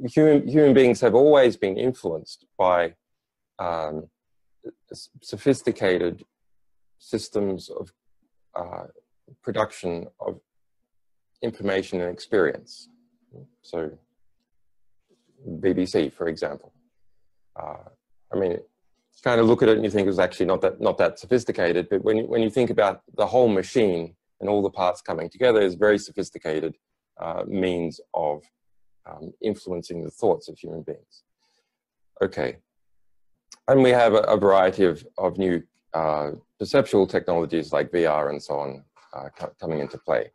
Human beings have always been influenced by sophisticated systems of production of information and experience. So BBC, for example. I mean, you kind of look at it and you think it was actually not that sophisticated, but when you think about the whole machine and all the parts coming together, is very sophisticated means of influencing the thoughts of human beings. Okay, and we have a variety of new perceptual technologies like VR and so on coming into play.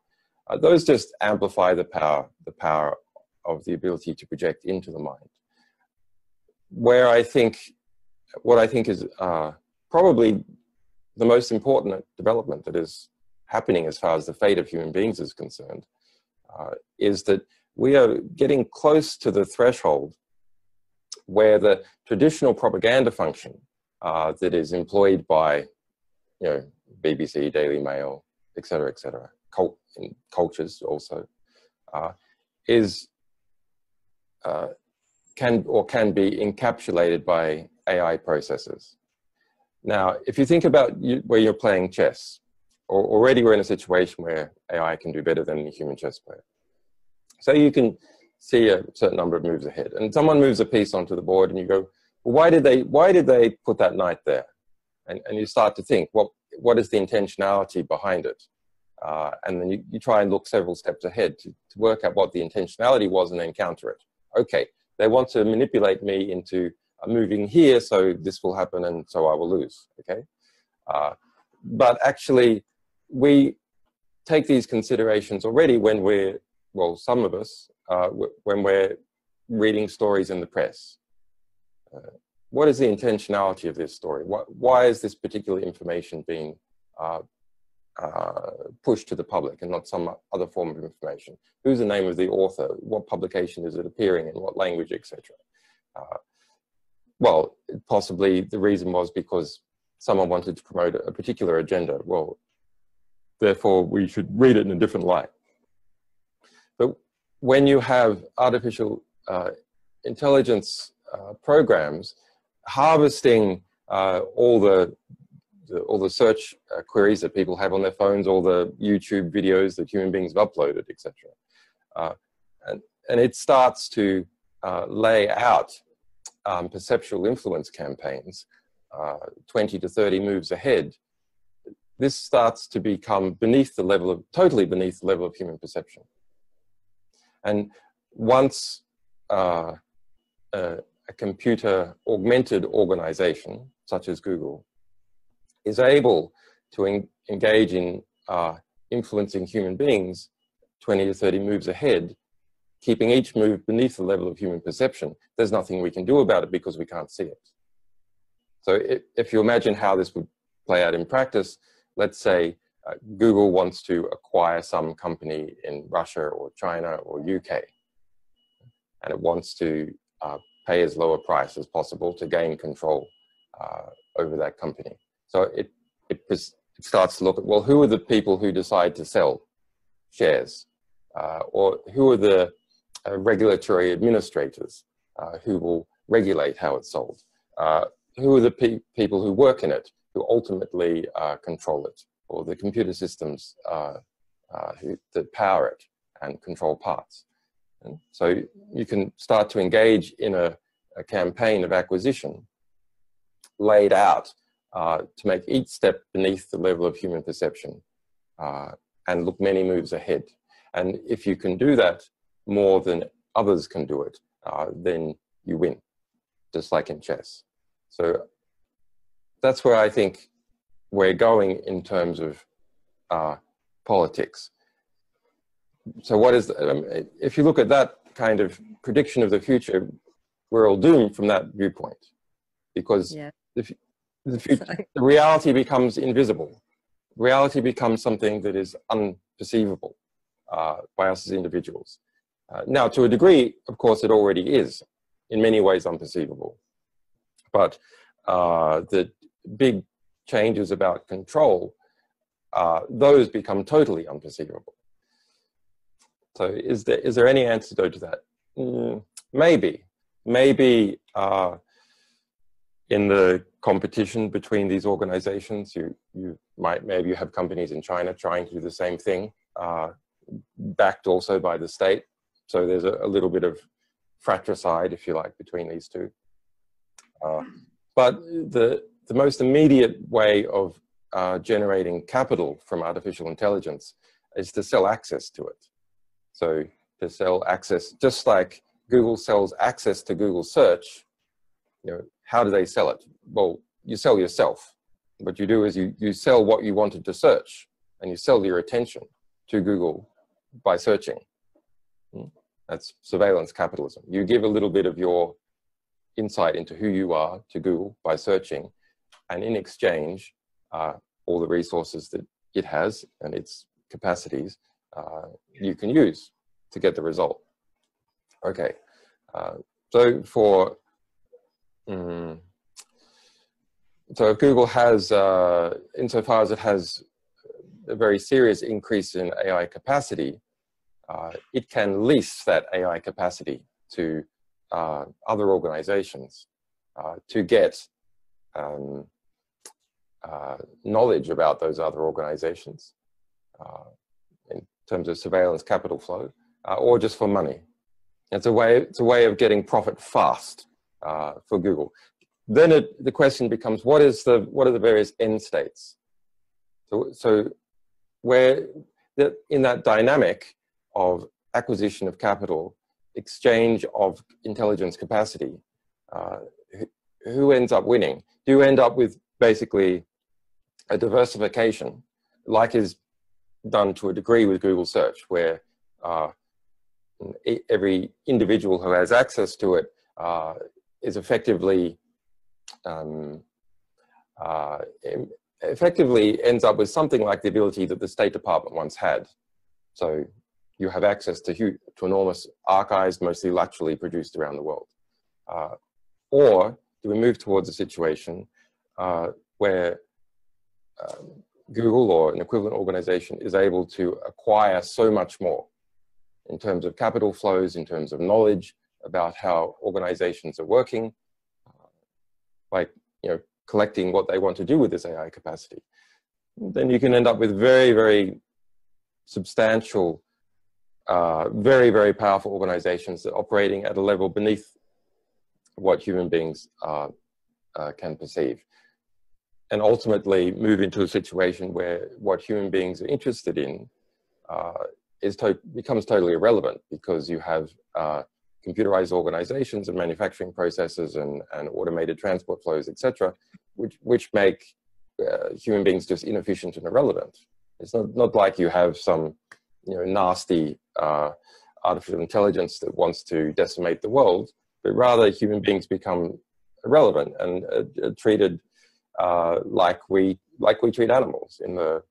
Those just amplify the power of the ability to project into the mind. What I think is probably the most important development that is happening as far as the fate of human beings is concerned is that we are getting close to the threshold where the traditional propaganda function that is employed by, BBC, Daily Mail, et cetera, in cultures also, can be encapsulated by AI processes. Now, if you think about where you're playing chess, already we're in a situation where AI can do better than the human chess player. So you can see a certain number of moves ahead, and someone moves a piece onto the board, and you go, well, why did they put that knight there? And you start to think, well, what is the intentionality behind it? And then you try and look several steps ahead to work out what the intentionality was and then counter it. Okay, they want to manipulate me into moving here, so this will happen and so I will lose, okay? But actually, we take these considerations already when we're, well, some of us, when we're reading stories in the press. What is the intentionality of this story? Why is this particular information being pushed to the public and not some other form of information? Who's the name of the author? What publication is it appearing in? What language, etc.? Well, possibly the reason was because someone wanted to promote a particular agenda. Well, therefore we should read it in a different light. But when you have artificial intelligence programs harvesting all the search queries that people have on their phones, all the YouTube videos that human beings have uploaded, etc. And it starts to lay out perceptual influence campaigns 20 to 30 moves ahead. This starts to become totally beneath the level of human perception. And once a computer augmented organization, such as Google, is able to engage in influencing human beings 20 to 30 moves ahead, keeping each move beneath the level of human perception, there's nothing we can do about it because we can't see it. So if you imagine how this would play out in practice, let's say Google wants to acquire some company in Russia or China or UK, and it wants to pay as low a price as possible to gain control over that company. So it starts to look at, well, who are the people who decide to sell shares? Or who are the regulatory administrators who will regulate how it's sold? Who are the people who work in it, who ultimately control it? Or the computer systems that power it and control parts. And so you can start to engage in a campaign of acquisition laid out to make each step beneath the level of human perception and look many moves ahead. And if you can do that more than others can do it, then you win, just like in chess. So that's where I think we're going in terms of politics. So what is, if you look at that kind of prediction of the future, we're all doomed from that viewpoint, because the reality becomes invisible. Reality becomes something that is unperceivable by us as individuals. Now, to a degree, of course, it already is in many ways unperceivable. But the big changes about control, those become totally unperceivable. So is there any antidote to that? Maybe in the competition between these organizations, you might maybe have companies in China trying to do the same thing, backed also by the state. So there's a little bit of fratricide, if you like, between these two. But the most immediate way of generating capital from artificial intelligence is to sell access to it. So to sell access, just like Google sells access to Google search, how do they sell it? Well, you sell yourself. What you do is you sell what you wanted to search, and you sell your attention to Google by searching. That's surveillance capitalism. You give a little bit of your insight into who you are to Google by searching, and in exchange, all the resources that it has and its capacities you can use to get the result. Okay, so if Google has, insofar as it has a very serious increase in AI capacity, it can lease that AI capacity to other organizations to get knowledge about those other organizations in terms of surveillance capital flow, or just for money. It's a way of getting profit fast for Google. Then the question becomes, what are the various end states? So where in that dynamic of acquisition of capital, exchange of intelligence capacity, who ends up winning? Do you end up with basically a diversification, like is done to a degree with Google search, where every individual who has access to it is effectively ends up with something like the ability that the State Department once had. So you have access to enormous archives, mostly laterally produced around the world. Or do we move towards a situation where Google or an equivalent organization is able to acquire so much more in terms of capital flows, in terms of knowledge about how organizations are working, like collecting what they want to do with this AI capacity? Then you can end up with very, very substantial, very, very powerful organizations that are operating at a level beneath what human beings can perceive, and ultimately move into a situation where what human beings are interested in becomes totally irrelevant, because you have computerized organizations and manufacturing processes and automated transport flows, etc., which make human beings just inefficient and irrelevant. It's not like you have some nasty artificial intelligence that wants to decimate the world, but rather human beings become irrelevant and treated like we treat animals, in the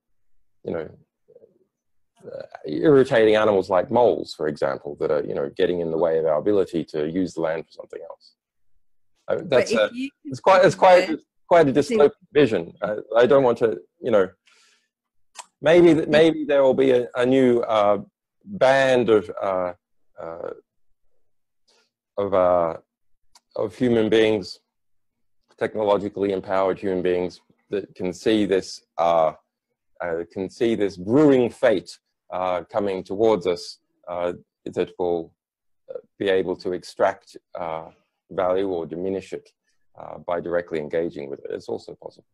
irritating animals like moles, for example, that are getting in the way of our ability to use the land for something else. It's quite a dystopic vision. I don't want to, maybe there will be a new band of human beings, technologically empowered human beings, that can see this brewing fate coming towards us, that will be able to extract value or diminish it by directly engaging with it. It's also possible.